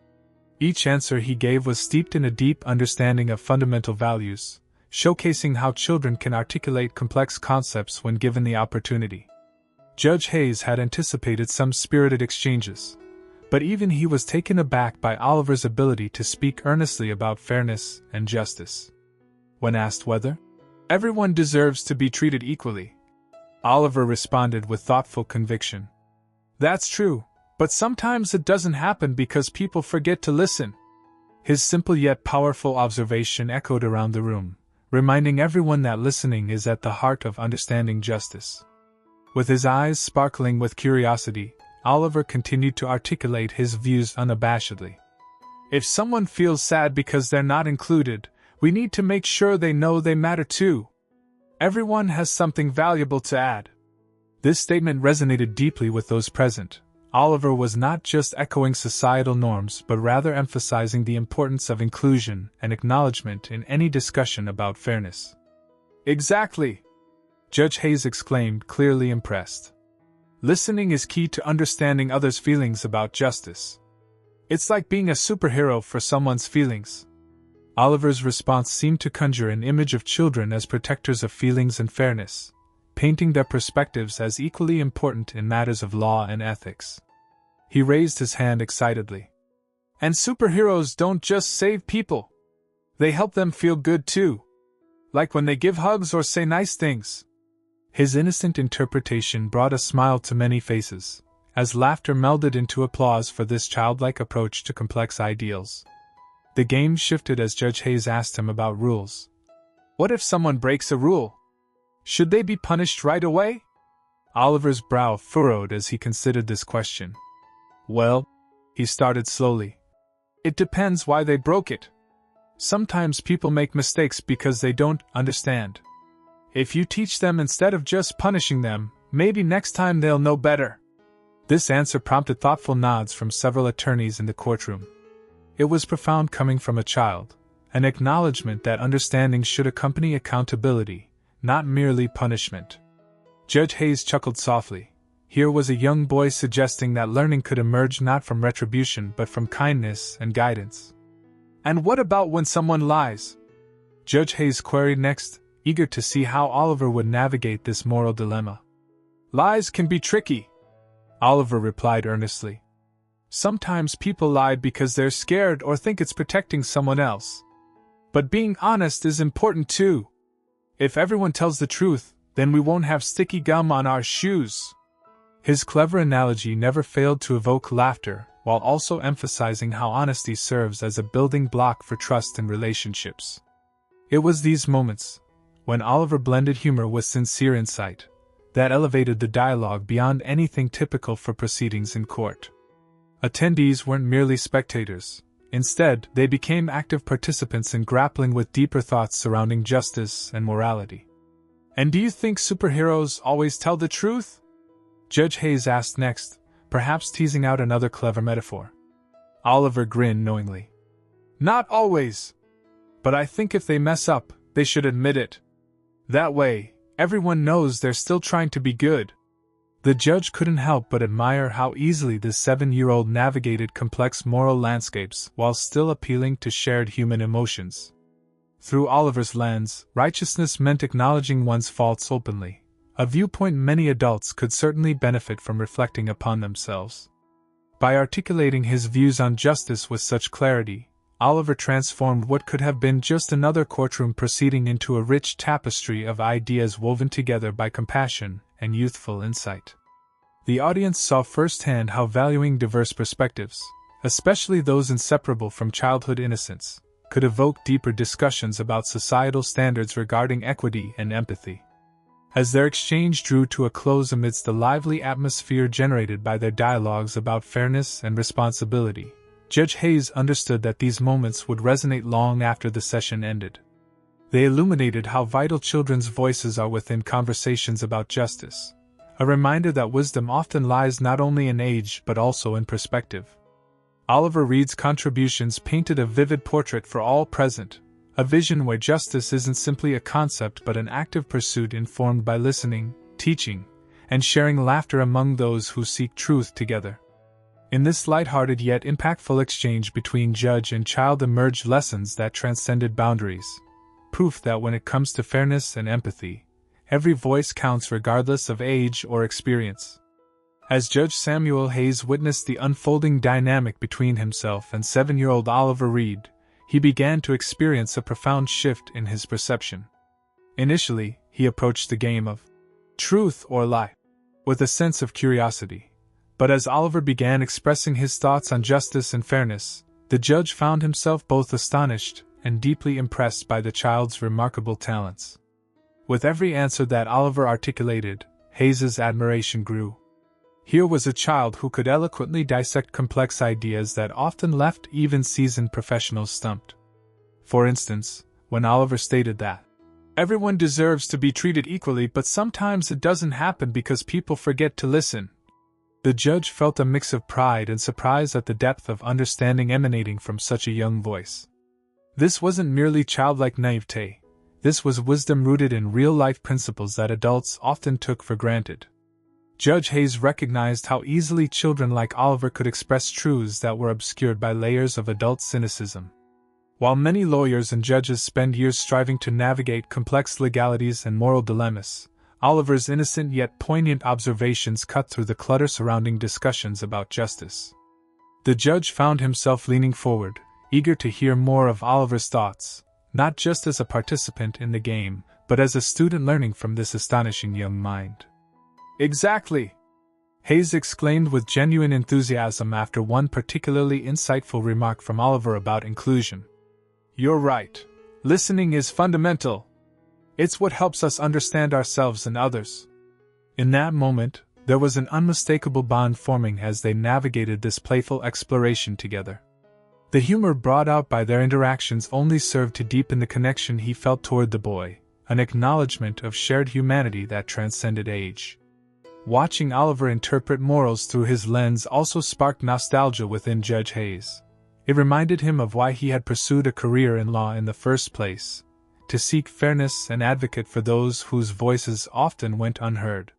Each answer he gave was steeped in a deep understanding of fundamental values, showcasing how children can articulate complex concepts when given the opportunity. Judge Hayes had anticipated some spirited exchanges, but even he was taken aback by Oliver's ability to speak earnestly about fairness and justice. When asked whether everyone deserves to be treated equally, Oliver responded with thoughtful conviction. "That's true, but sometimes it doesn't happen because people forget to listen." His simple yet powerful observation echoed around the room, reminding everyone that listening is at the heart of understanding justice. With his eyes sparkling with curiosity, Oliver continued to articulate his views unabashedly. "If someone feels sad because they're not included, we need to make sure they know they matter too. Everyone has something valuable to add." This statement resonated deeply with those present. Oliver was not just echoing societal norms but rather emphasizing the importance of inclusion and acknowledgement in any discussion about fairness. "Exactly!" Judge Hayes exclaimed, clearly impressed. "Listening is key to understanding others' feelings about justice. It's like being a superhero for someone's feelings." Oliver's response seemed to conjure an image of children as protectors of feelings and fairness, painting their perspectives as equally important in matters of law and ethics. He raised his hand excitedly. "And superheroes don't just save people. They help them feel good too. Like when they give hugs or say nice things." His innocent interpretation brought a smile to many faces, as laughter melded into applause for this childlike approach to complex ideals. The game shifted as Judge Hayes asked him about rules. "What if someone breaks a rule? Should they be punished right away?" Oliver's brow furrowed as he considered this question. "Well," he started slowly, "it depends why they broke it. Sometimes people make mistakes because they don't understand. If you teach them instead of just punishing them, maybe next time they'll know better." This answer prompted thoughtful nods from several attorneys in the courtroom. It was profound coming from a child, an acknowledgement that understanding should accompany accountability, not merely punishment. Judge Hayes chuckled softly. Here was a young boy suggesting that learning could emerge not from retribution but from kindness and guidance. "And what about when someone lies?" Judge Hayes queried next, eager to see how Oliver would navigate this moral dilemma. "Lies can be tricky," Oliver replied earnestly. "Sometimes people lie because they're scared or think it's protecting someone else. But being honest is important too. If everyone tells the truth, then we won't have sticky gum on our shoes." His clever analogy never failed to evoke laughter, while also emphasizing how honesty serves as a building block for trust in relationships. It was these moments, when Oliver blended humor with sincere insight, that elevated the dialogue beyond anything typical for proceedings in court. Attendees weren't merely spectators. Instead, they became active participants in grappling with deeper thoughts surrounding justice and morality. "And do you think superheroes always tell the truth?" Judge Hayes asked next, perhaps teasing out another clever metaphor. Oliver grinned knowingly. "Not always. But I think if they mess up, they should admit it. That way, everyone knows they're still trying to be good." The judge couldn't help but admire how easily this 7-year-old navigated complex moral landscapes while still appealing to shared human emotions. Through Oliver's lens, righteousness meant acknowledging one's faults openly, a viewpoint many adults could certainly benefit from reflecting upon themselves. By articulating his views on justice with such clarity, Oliver transformed what could have been just another courtroom proceeding into a rich tapestry of ideas woven together by compassion and youthful insight. The audience saw firsthand how valuing diverse perspectives, especially those inseparable from childhood innocence, could evoke deeper discussions about societal standards regarding equity and empathy. As their exchange drew to a close amidst the lively atmosphere generated by their dialogues about fairness and responsibility, Judge Hayes understood that these moments would resonate long after the session ended. They illuminated how vital children's voices are within conversations about justice, a reminder that wisdom often lies not only in age but also in perspective. Oliver Reed's contributions painted a vivid portrait for all present, a vision where justice isn't simply a concept but an active pursuit informed by listening, teaching, and sharing laughter among those who seek truth together. In this light-hearted yet impactful exchange between judge and child emerged lessons that transcended boundaries, proof that when it comes to fairness and empathy, every voice counts regardless of age or experience. As Judge Samuel Hayes witnessed the unfolding dynamic between himself and 7-year-old Oliver Reed, he began to experience a profound shift in his perception. Initially, he approached the game of truth or lie with a sense of curiosity. But as Oliver began expressing his thoughts on justice and fairness, the judge found himself both astonished and deeply impressed by the child's remarkable talents. With every answer that Oliver articulated, Hayes's admiration grew. Here was a child who could eloquently dissect complex ideas that often left even seasoned professionals stumped. For instance, when Oliver stated that everyone deserves to be treated equally, but sometimes it doesn't happen because people forget to listen, the judge felt a mix of pride and surprise at the depth of understanding emanating from such a young voice. This wasn't merely childlike naivete, this was wisdom rooted in real-life principles that adults often took for granted. Judge Hayes recognized how easily children like Oliver could express truths that were obscured by layers of adult cynicism. While many lawyers and judges spend years striving to navigate complex legalities and moral dilemmas, Oliver's innocent yet poignant observations cut through the clutter surrounding discussions about justice. The judge found himself leaning forward, eager to hear more of Oliver's thoughts, not just as a participant in the game, but as a student learning from this astonishing young mind. "Exactly!" Hayes exclaimed with genuine enthusiasm after one particularly insightful remark from Oliver about inclusion. "You're right. Listening is fundamental. It's what helps us understand ourselves and others." In that moment, there was an unmistakable bond forming as they navigated this playful exploration together. The humor brought out by their interactions only served to deepen the connection he felt toward the boy, an acknowledgement of shared humanity that transcended age. Watching Oliver interpret morals through his lens also sparked nostalgia within Judge Hayes. It reminded him of why he had pursued a career in law in the first place, to seek fairness and advocate for those whose voices often went unheard.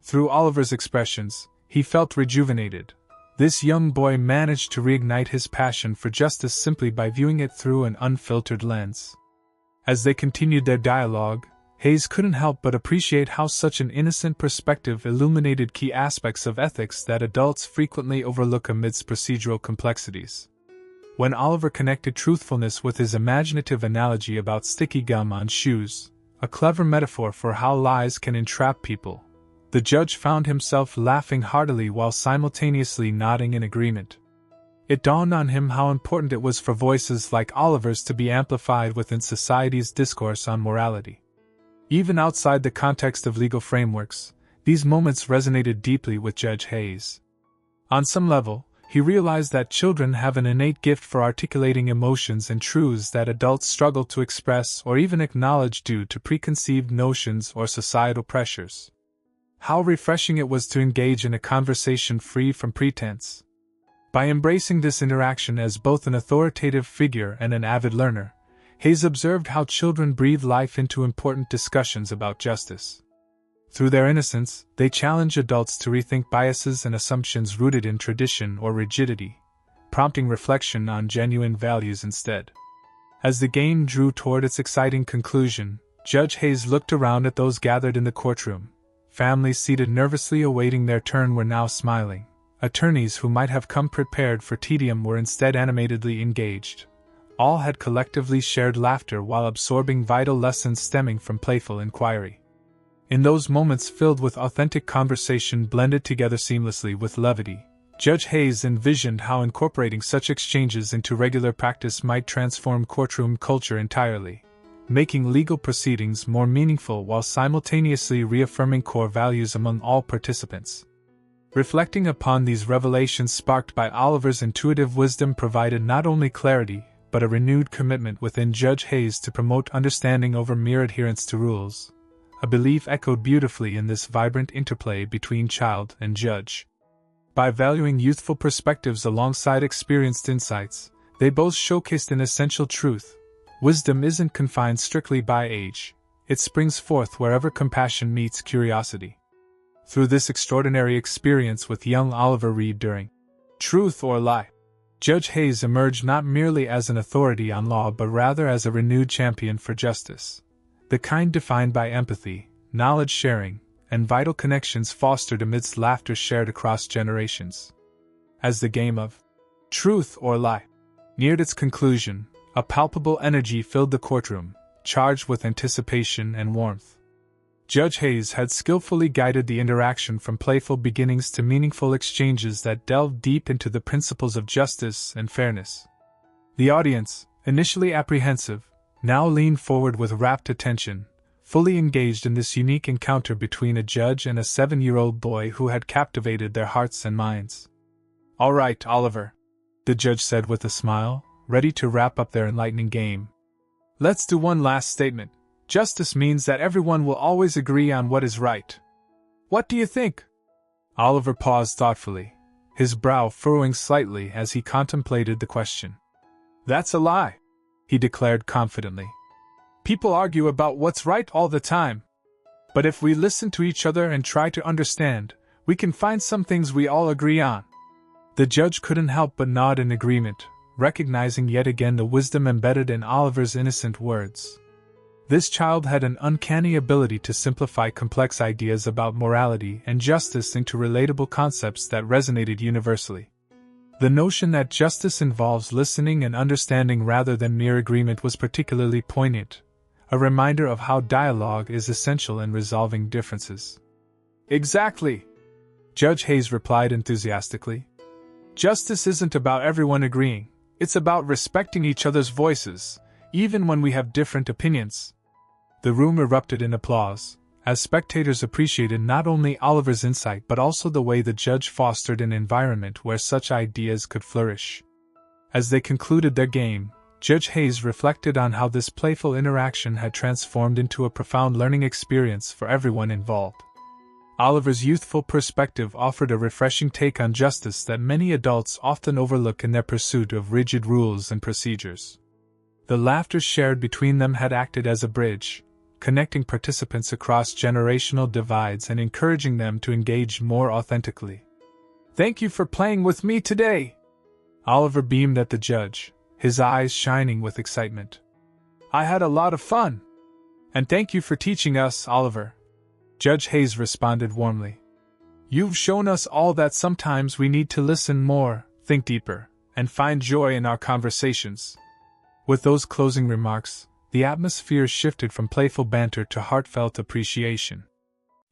Through Oliver's expressions, he felt rejuvenated. This young boy managed to reignite his passion for justice simply by viewing it through an unfiltered lens. As they continued their dialogue, Hayes couldn't help but appreciate how such an innocent perspective illuminated key aspects of ethics that adults frequently overlook amidst procedural complexities. When Oliver connected truthfulness with his imaginative analogy about sticky gum on shoes, a clever metaphor for how lies can entrap people, the judge found himself laughing heartily while simultaneously nodding in agreement. It dawned on him how important it was for voices like Oliver's to be amplified within society's discourse on morality. Even outside the context of legal frameworks, these moments resonated deeply with Judge Hayes. On some level, he realized that children have an innate gift for articulating emotions and truths that adults struggle to express or even acknowledge due to preconceived notions or societal pressures. How refreshing it was to engage in a conversation free from pretense. By embracing this interaction as both an authoritative figure and an avid learner, Hayes observed how children breathe life into important discussions about justice. Through their innocence, they challenge adults to rethink biases and assumptions rooted in tradition or rigidity, prompting reflection on genuine values instead. As the game drew toward its exciting conclusion, Judge Hayes looked around at those gathered in the courtroom. Families seated nervously awaiting their turn were now smiling. Attorneys who might have come prepared for tedium were instead animatedly engaged. All had collectively shared laughter while absorbing vital lessons stemming from playful inquiry. In those moments filled with authentic conversation blended together seamlessly with levity, Judge Hayes envisioned how incorporating such exchanges into regular practice might transform courtroom culture entirely, making legal proceedings more meaningful while simultaneously reaffirming core values among all participants. Reflecting upon these revelations sparked by Oliver's intuitive wisdom provided not only clarity, but a renewed commitment within Judge Hayes to promote understanding over mere adherence to rules, a belief echoed beautifully in this vibrant interplay between child and judge. By valuing youthful perspectives alongside experienced insights, they both showcased an essential truth: wisdom isn't confined strictly by age, It springs forth wherever compassion meets curiosity. Through this extraordinary experience with young Oliver Reed during Truth or Lie, Judge Hayes emerged not merely as an authority on law but rather as a renewed champion for justice, the kind defined by empathy, knowledge sharing, and vital connections fostered amidst laughter shared across generations. As the game of Truth or Lie neared its conclusion, a palpable energy filled the courtroom, charged with anticipation and warmth. Judge Hayes had skillfully guided the interaction from playful beginnings to meaningful exchanges that delved deep into the principles of justice and fairness. The audience, initially apprehensive, now leaned forward with rapt attention, fully engaged in this unique encounter between a judge and a 7-year-old boy who had captivated their hearts and minds. "All right, Oliver," the judge said with a smile, ready to wrap up their enlightening game. "Let's do one last statement. Justice means that everyone will always agree on what is right. What do you think?" Oliver paused thoughtfully, his brow furrowing slightly as he contemplated the question. "That's a lie," he declared confidently. "People argue about what's right all the time. But if we listen to each other and try to understand, we can find some things we all agree on." The judge couldn't help but nod in agreement, recognizing yet again the wisdom embedded in Oliver's innocent words. This child had an uncanny ability to simplify complex ideas about morality and justice into relatable concepts that resonated universally. The notion that justice involves listening and understanding rather than mere agreement was particularly poignant, a reminder of how dialogue is essential in resolving differences. "Exactly," Judge Hayes replied enthusiastically. "Justice isn't about everyone agreeing, it's about respecting each other's voices, even when we have different opinions." The room erupted in applause, as spectators appreciated not only Oliver's insight but also the way the judge fostered an environment where such ideas could flourish. As they concluded their game, Judge Hayes reflected on how this playful interaction had transformed into a profound learning experience for everyone involved. Oliver's youthful perspective offered a refreshing take on justice that many adults often overlook in their pursuit of rigid rules and procedures. The laughter shared between them had acted as a bridge, connecting participants across generational divides and encouraging them to engage more authentically. "Thank you for playing with me today," Oliver beamed at the judge, his eyes shining with excitement. "I had a lot of fun." "And thank you for teaching us, Oliver," Judge Hayes responded warmly. "You've shown us all that sometimes we need to listen more, think deeper, and find joy in our conversations." With those closing remarks, the atmosphere shifted from playful banter to heartfelt appreciation.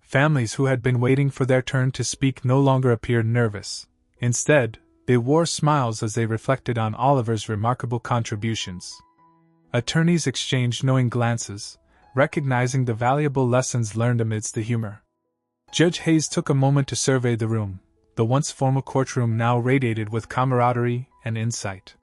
Families who had been waiting for their turn to speak no longer appeared nervous. Instead, they wore smiles as they reflected on Oliver's remarkable contributions. Attorneys exchanged knowing glances, recognizing the valuable lessons learned amidst the humor. Judge Hayes took a moment to survey the room, the once formal courtroom now radiated with camaraderie and insight.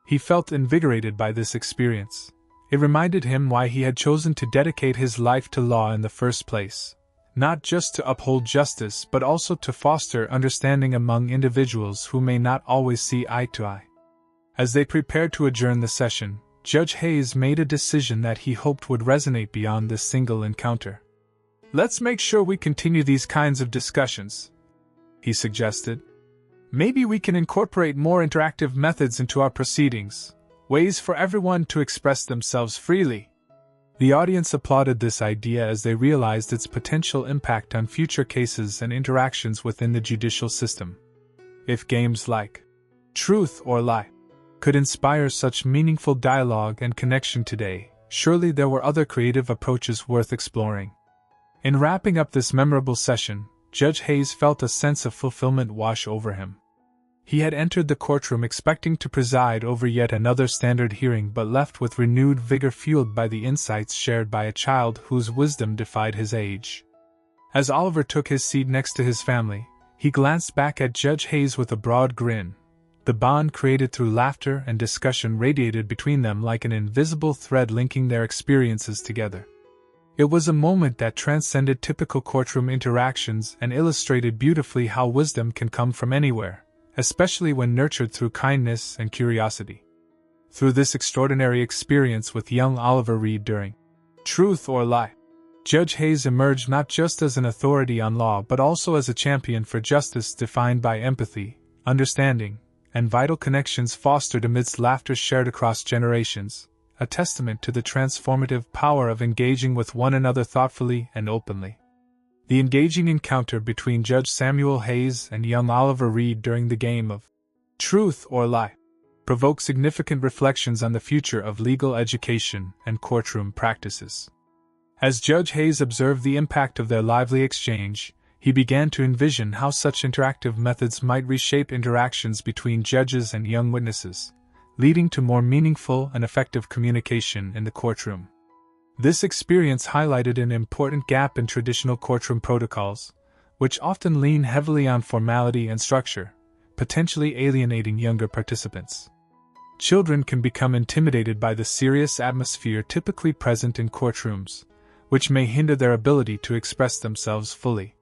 He felt invigorated by this experience. It reminded him why he had chosen to dedicate his life to law in the first place, not just to uphold justice but also to foster understanding among individuals who may not always see eye to eye. As they prepared to adjourn the session, Judge Hayes made a decision that he hoped would resonate beyond this single encounter. "Let's make sure we continue these kinds of discussions," he suggested. "Maybe we can incorporate more interactive methods into our proceedings, ways for everyone to express themselves freely." The audience applauded this idea as they realized its potential impact on future cases and interactions within the judicial system. If games like Truth or Lie could inspire such meaningful dialogue and connection today, surely there were other creative approaches worth exploring. In wrapping up this memorable session, Judge Hayes felt a sense of fulfillment wash over him. He had entered the courtroom expecting to preside over yet another standard hearing but left with renewed vigor fueled by the insights shared by a child whose wisdom defied his age. As Oliver took his seat next to his family, he glanced back at Judge Hayes with a broad grin. The bond created through laughter and discussion radiated between them like an invisible thread linking their experiences together. It was a moment that transcended typical courtroom interactions and illustrated beautifully how wisdom can come from anywhere, especially when nurtured through kindness and curiosity. Through this extraordinary experience with young Oliver Reed during Truth or lie? Judge Hayes emerged not just as an authority on law but also as a champion for justice defined by empathy, understanding, and vital connections fostered amidst laughter shared across generations, a testament to the transformative power of engaging with one another thoughtfully and openly. The engaging encounter between Judge Samuel Hayes and young Oliver Reed during the game of Truth or Lie provoked significant reflections on the future of legal education and courtroom practices. As Judge Hayes observed the impact of their lively exchange, he began to envision how such interactive methods might reshape interactions between judges and young witnesses, leading to more meaningful and effective communication in the courtroom. This experience highlighted an important gap in traditional courtroom protocols, which often lean heavily on formality and structure, potentially alienating younger participants. Children can become intimidated by the serious atmosphere typically present in courtrooms, which may hinder their ability to express themselves fully.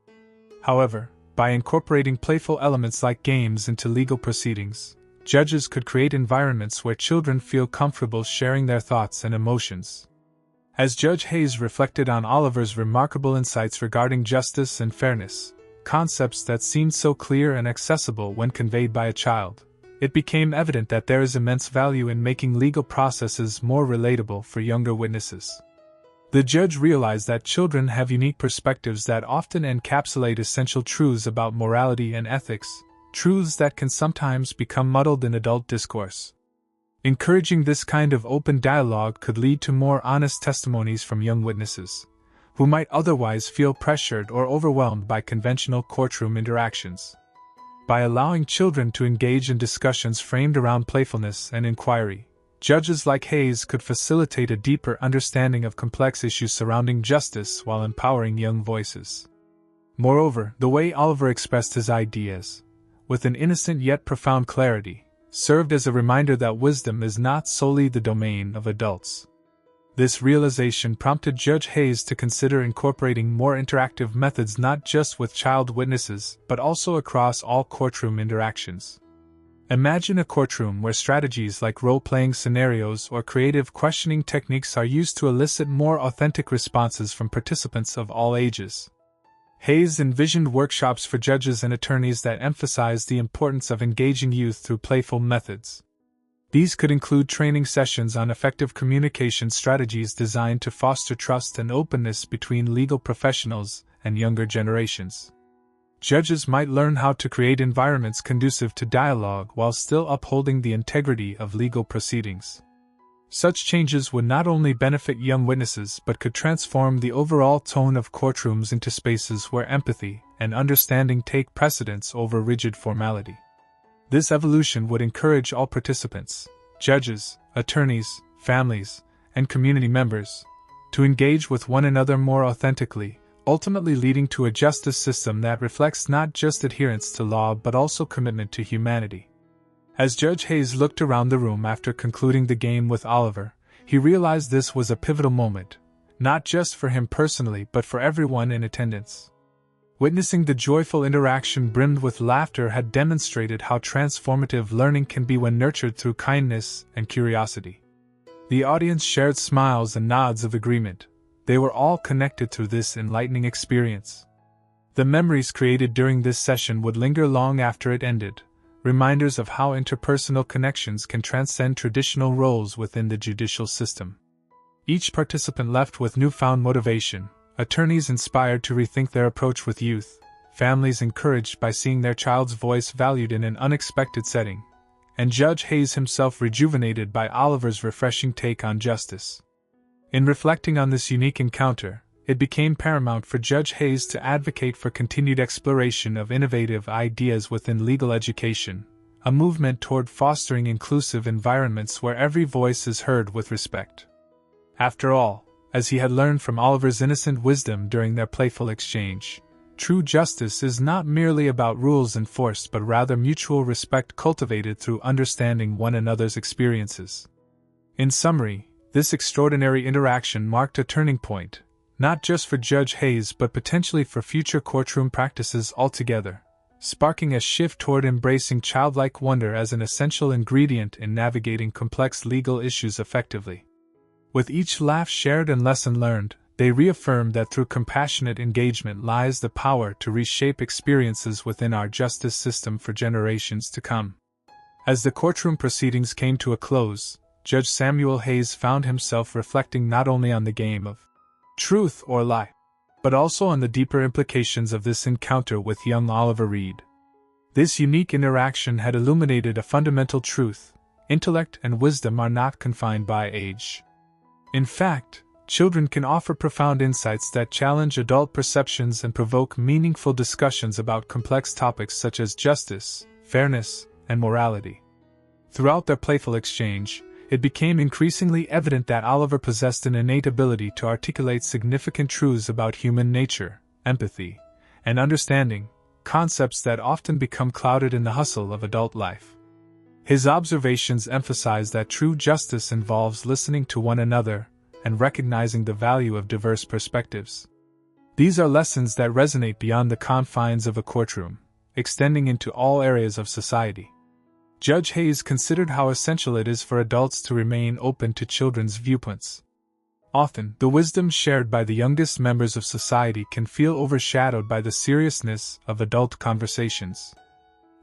However, by incorporating playful elements like games into legal proceedings, judges could create environments where children feel comfortable sharing their thoughts and emotions. As Judge Hayes reflected on Oliver's remarkable insights regarding justice and fairness, concepts that seemed so clear and accessible when conveyed by a child, it became evident that there is immense value in making legal processes more relatable for younger witnesses. The judge realized that children have unique perspectives that often encapsulate essential truths about morality and ethics, truths that can sometimes become muddled in adult discourse. Encouraging this kind of open dialogue could lead to more honest testimonies from young witnesses, who might otherwise feel pressured or overwhelmed by conventional courtroom interactions. By allowing children to engage in discussions framed around playfulness and inquiry, judges like Hayes could facilitate a deeper understanding of complex issues surrounding justice while empowering young voices. Moreover, the way Oliver expressed his ideas, with an innocent yet profound clarity, served as a reminder that wisdom is not solely the domain of adults. This realization prompted Judge Hayes to consider incorporating more interactive methods not just with child witnesses but also across all courtroom interactions. Imagine a courtroom where strategies like role-playing scenarios or creative questioning techniques are used to elicit more authentic responses from participants of all ages. Hayes envisioned workshops for judges and attorneys that emphasized the importance of engaging youth through playful methods. These could include training sessions on effective communication strategies designed to foster trust and openness between legal professionals and younger generations. Judges might learn how to create environments conducive to dialogue while still upholding the integrity of legal proceedings. Such changes would not only benefit young witnesses but could transform the overall tone of courtrooms into spaces where empathy and understanding take precedence over rigid formality. This evolution would encourage all participants, judges, attorneys, families, and community members, to engage with one another more authentically, ultimately leading to a justice system that reflects not just adherence to law but also commitment to humanity. As Judge Hayes looked around the room after concluding the game with Oliver, he realized this was a pivotal moment, not just for him personally but for everyone in attendance. Witnessing the joyful interaction brimmed with laughter had demonstrated how transformative learning can be when nurtured through kindness and curiosity. The audience shared smiles and nods of agreement. They were all connected through this enlightening experience. The memories created during this session would linger long after it ended, reminders of how interpersonal connections can transcend traditional roles within the judicial system. Each participant left with newfound motivation, attorneys inspired to rethink their approach with youth, families encouraged by seeing their child's voice valued in an unexpected setting, and Judge Hayes himself rejuvenated by Oliver's refreshing take on justice. In reflecting on this unique encounter, it became paramount for Judge Hayes to advocate for continued exploration of innovative ideas within legal education, a movement toward fostering inclusive environments where every voice is heard with respect. After all, as he had learned from Oliver's innocent wisdom during their playful exchange, true justice is not merely about rules enforced but rather mutual respect cultivated through understanding one another's experiences. In summary, this extraordinary interaction marked a turning point, not just for Judge Hayes but potentially for future courtroom practices altogether, sparking a shift toward embracing childlike wonder as an essential ingredient in navigating complex legal issues effectively. With each laugh shared and lesson learned, they reaffirmed that through compassionate engagement lies the power to reshape experiences within our justice system for generations to come. As the courtroom proceedings came to a close, Judge Samuel Hayes found himself reflecting not only on the game of truth or lie, but also on the deeper implications of this encounter with young Oliver Reed. This unique interaction had illuminated a fundamental truth: intellect and wisdom are not confined by age. In fact, children can offer profound insights that challenge adult perceptions and provoke meaningful discussions about complex topics such as justice, fairness, and morality. Throughout their playful exchange, it became increasingly evident that Oliver possessed an innate ability to articulate significant truths about human nature, empathy, and understanding, concepts that often become clouded in the hustle of adult life. His observations emphasized that true justice involves listening to one another and recognizing the value of diverse perspectives. These are lessons that resonate beyond the confines of a courtroom, extending into all areas of society. Judge Hayes considered how essential it is for adults to remain open to children's viewpoints. Often, the wisdom shared by the youngest members of society can feel overshadowed by the seriousness of adult conversations.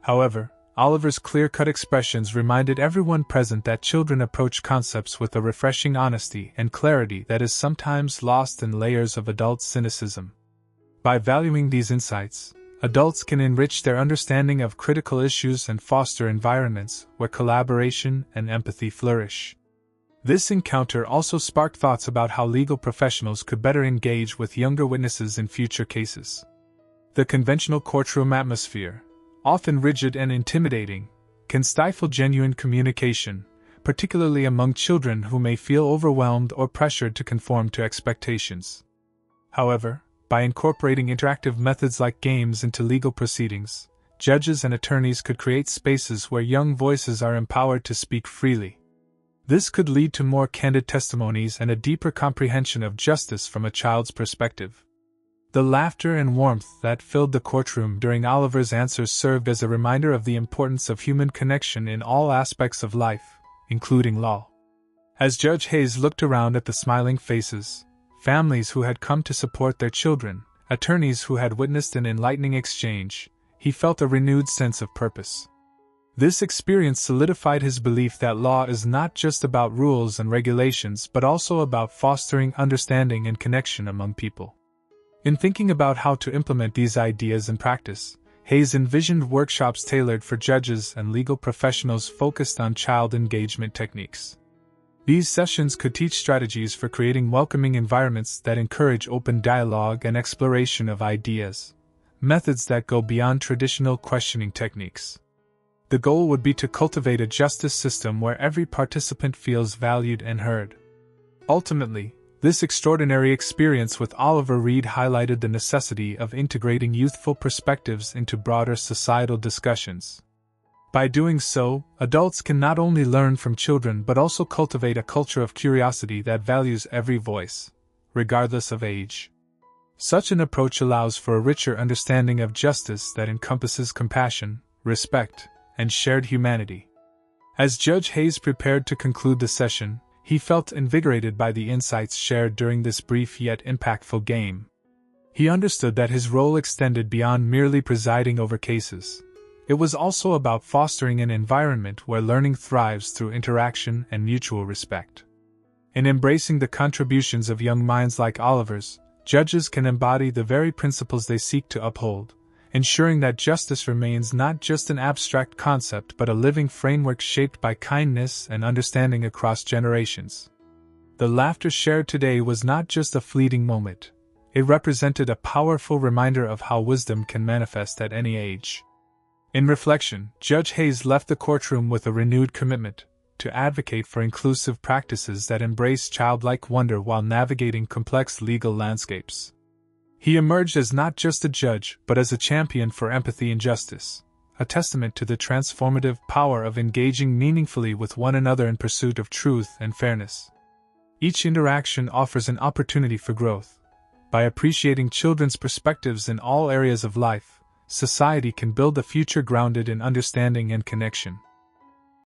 However, Oliver's clear-cut expressions reminded everyone present that children approach concepts with a refreshing honesty and clarity that is sometimes lost in layers of adult cynicism. By valuing these insights, adults can enrich their understanding of critical issues and foster environments where collaboration and empathy flourish. This encounter also sparked thoughts about how legal professionals could better engage with younger witnesses in future cases. The conventional courtroom atmosphere, often rigid and intimidating, can stifle genuine communication, particularly among children who may feel overwhelmed or pressured to conform to expectations. However, by incorporating interactive methods like games into legal proceedings, judges and attorneys could create spaces where young voices are empowered to speak freely. This could lead to more candid testimonies and a deeper comprehension of justice from a child's perspective. The laughter and warmth that filled the courtroom during Oliver's answers served as a reminder of the importance of human connection in all aspects of life, including law. As Judge Hayes looked around at the smiling faces, families who had come to support their children, attorneys who had witnessed an enlightening exchange, he felt a renewed sense of purpose. This experience solidified his belief that law is not just about rules and regulations but also about fostering understanding and connection among people. In thinking about how to implement these ideas in practice, Hayes envisioned workshops tailored for judges and legal professionals focused on child engagement techniques. These sessions could teach strategies for creating welcoming environments that encourage open dialogue and exploration of ideas, methods that go beyond traditional questioning techniques. The goal would be to cultivate a justice system where every participant feels valued and heard. Ultimately, this extraordinary experience with Oliver Reed highlighted the necessity of integrating youthful perspectives into broader societal discussions. By doing so, adults can not only learn from children but also cultivate a culture of curiosity that values every voice, regardless of age. Such an approach allows for a richer understanding of justice that encompasses compassion, respect, and shared humanity. As Judge Hayes prepared to conclude the session, he felt invigorated by the insights shared during this brief yet impactful game. He understood that his role extended beyond merely presiding over cases. It was also about fostering an environment where learning thrives through interaction and mutual respect. In embracing the contributions of young minds like Oliver's, judges can embody the very principles they seek to uphold, ensuring that justice remains not just an abstract concept but a living framework shaped by kindness and understanding across generations. The laughter shared today was not just a fleeting moment. It represented a powerful reminder of how wisdom can manifest at any age. In reflection, Judge Hayes left the courtroom with a renewed commitment to advocate for inclusive practices that embrace childlike wonder while navigating complex legal landscapes. He emerged as not just a judge but as a champion for empathy and justice, a testament to the transformative power of engaging meaningfully with one another in pursuit of truth and fairness. Each interaction offers an opportunity for growth. By appreciating children's perspectives in all areas of life, society can build a future grounded in understanding and connection.